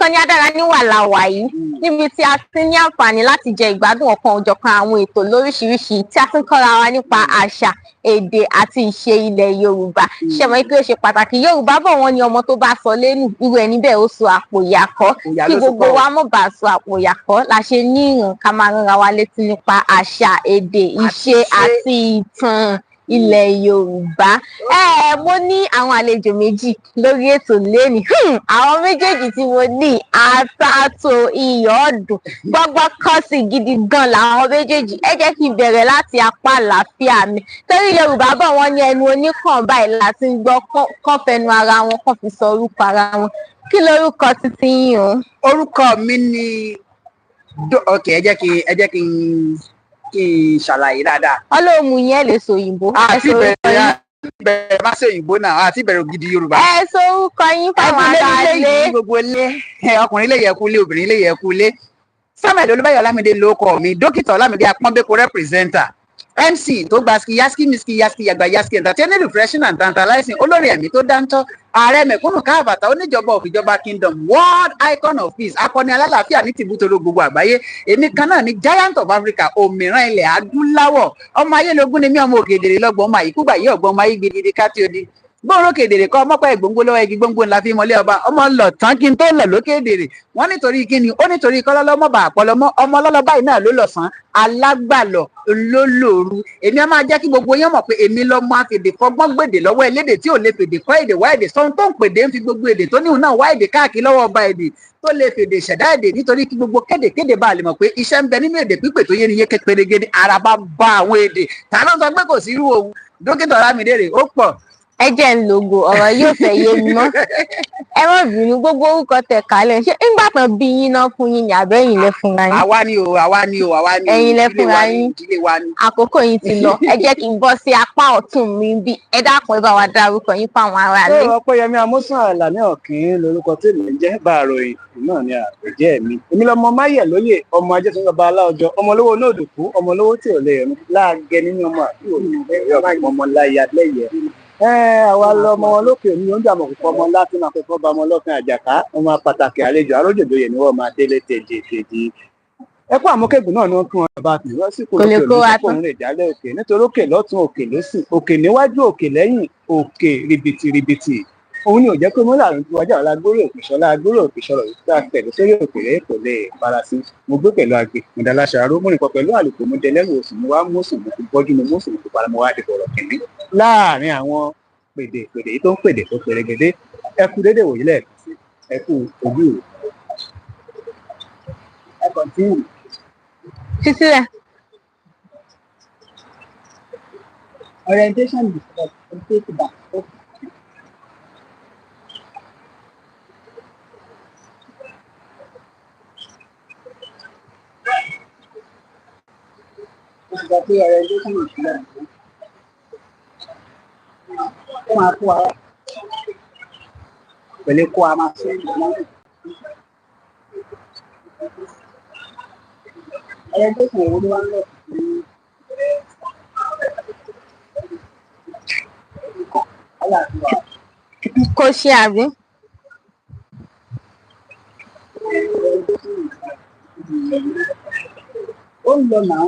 ìkànnì Adára níwà la wà yìí níbi tí a ti ní àǹfààní láti jẹ ìgbádùn ọ̀kan òjọ̀kan àwọn ètò lóríṣiríṣi tí a tún kọ́ra wa nípa àṣà èdè àti ìṣe ilẹ̀ Yorùbá. Ṣé mọ̀ pé ó ṣe pàtàkì? Yorùbá bọ̀ wọ́n ní ọmọ tó bá sọ lẹ́nu irú ẹni bẹ́ẹ̀ ó so àpò ìyàkọ́. Kí gbogbo wa mọ̀ bá so àpò ìyàkọ́ la ṣe ní ìràn ká máa rán wa létí nípa àṣà èdè ìṣe àti ìtàn ilẹ̀ Yorùbá. Mo ní àwọn àlejò méjì lórí ètò lẹ́ni. Àwọn méjèèjì tí mo ní àtàtò iyọ̀ ọdún gbọ́gbọ́ kọ́sì gidi gan làwọn méjèèjì. Ẹ jẹ́ kí n bẹ̀rẹ̀ láti apá àlàáfíà mi. Torí Yorùbá bọ̀ wọ́n ní ẹnu oníkàn báyìí láti ń gbọ́ kán fẹnu ara wọn kán fi sọ orúkọ ara wọn. Kí lorúkọ títí yín o? Orúkọ mi ni ẹ jẹ́ kí n ṣàlàyé dáadáa. Ọlọ́run yẹn lè sọ òyìnbó. Àti bẹ̀rẹ̀ má ṣe òyìnbó náà àti bẹ̀rẹ̀ ògidì Yorùbá. Ẹ sọ orúkọ yín fáwọn ará ilé. Gbogbo ilé ọkùnrin lè yẹ kú lé obìnrin lè yẹ kú lé. Samuel Olúbáyọ̀ Ọlámídé ló kọ mi, dókítà Ọlámídé Apọ́nbéko rẹ́pírẹ́sẹ̀ntà, MC tó gba yaski miski yaski yàgbà yaski entertaining refreshing and tantalizing, olórí ẹ̀mí tó dáńtọ́, ààrẹ mẹ̀kúnnù káàbàtà, oníjọba òfìjọba kingdom, world icon of peace, akọni alálàáfíà ní tìbútòrò gbogbo àgbáyé. Èmi kan náà ni giant of Africa, òmìrán ilẹ̀ adúláwọ̀, ọmọ ayélogún ni mí, ọmọ òkèdèrè lọ́gbọ̀n, ọmọ àyíkúgbà yí ọ̀gbọ́n, ọmọ ayé gidigidi káti odi. Gbọ́nrún òkèdèrè kọ́ ọmọpá ìgbóngbó lọ́wọ́ igi gbóngbó ńlá fi mọ́lé ọba, ọmọ lọ tán kí n tó lọ lókèdèrè. Wọ́n nítorí kíni, ó nítorí kọ́lọ́lọ́mọ́ bà àpọ̀lọ́mọ́, ọmọ ọlọ́lọ́ báyìí náà ló lọ̀sán, alágbàlọ̀ lólóoru. Èmi á máa jẹ́ kí gbogbo yẹn mọ̀ pé èmi lọ́mọ afèdè fọgbọ́n gbèdè lọ́wọ́ elédè tí ò lè fèdè kọ́ èdè wá èdè sọ́n tó ń pèdè ń fi gbogbo èdè tó níhùn náà wá èdè káàkiri lọ́wọ́ ọba èdè tó lè fèdè ṣẹ̀dá èdè nítorí kí gbogbo kéde bá lè mọ̀ pé iṣẹ́ ń bẹ nínú èdè pípè tó yé ni yé kékeré ara bá bá àwọn èdè. Ta ló sọ pé kò sí irú òun? Dókítà Ọlámídé rè ó pọ̀. Ẹ jẹ́ ń lògò ọ̀rọ̀ yóò fẹ́ yé mi mọ́. Ẹ má bínú gbogbo orúkọ tẹ̀ kálẹ̀. Ṣé nígbà kan bí yín náà fún yín ni àbẹ́yìn lẹ fúnra yín? Àwa ni o. Ẹ̀yin lẹ fúnra yín. Àkókò yín ti lọ. Ẹ jẹ́ kí n bọ́ sí apá ọ̀tún mi bí. Ẹ dákun ẹ bá wa dárúkọ yín fáwọn ará ilé. Ọpẹ́yẹmí Amósùn Àlàní Ọ̀kín lorúkọ tèmi ń jẹ́, Bàròyìn náà ni àpèjẹ́ mi. Èmi lọmọ máyẹ̀ lóyè, ọmọ ajẹ́sìn bàbá aláọjọ́, ọmọ olówó olóòdùkú, ọmọ olówó tí ò lè rìn láàgẹ nínú ọmọ àbúrò ọmọ láyà lẹ́yẹ. Àwa lọmọ wọn lókè òní oúnjẹ àmọ̀kùkọ ọmọ ńlá tí máa kọ́kọ́ bá ọmọ ọlọ́fin àjàká, ọmọ pàtàkì àlejò arójòjòyè ni wọ́n máa délé tèjì. Ẹ kú àmúkẹ́gùn náà ni wọ́n tún wọn bá tì wọ́n sì kò lókè òní rè jálẹ̀ òkè nítorí òkè lọ́tún òkè lósì òkè níwájú òkè lẹ́yìn òkè ribiti. Òun ni ò jẹ́ pé mo láàrin tí wájà ọlágbóró òkèṣọ́lọ̀ yìí tá a pẹ̀lú sórí òkèlè kò lè farasin. Mo gbé pẹ̀lú àgbè mo dá láṣà aró mo nìkan pẹ̀lú àlùkò mo dẹ lẹ́rù oṣù mo wá mú sùn mo fi bọ́jú mo sùn mo fi para mo wá di bọ̀rọ̀ kìnní láàrin àwọn pèdè yìí tó ń pèdè tó pèrègèdè. Ẹ kú dédé wòye lẹ́ẹ̀kan sí, ẹ kú ojú ìwò. Ẹ kọ̀ntínú. Sísílẹ̀. Orientation is back. Ìgbà pé orientation ìṣúná ó máa kó ara pẹ̀lú kó a máa ṣe ìgbà orientation ìwé ló wá ń lọ Kò ṣe àbí? ó ń lọ náà.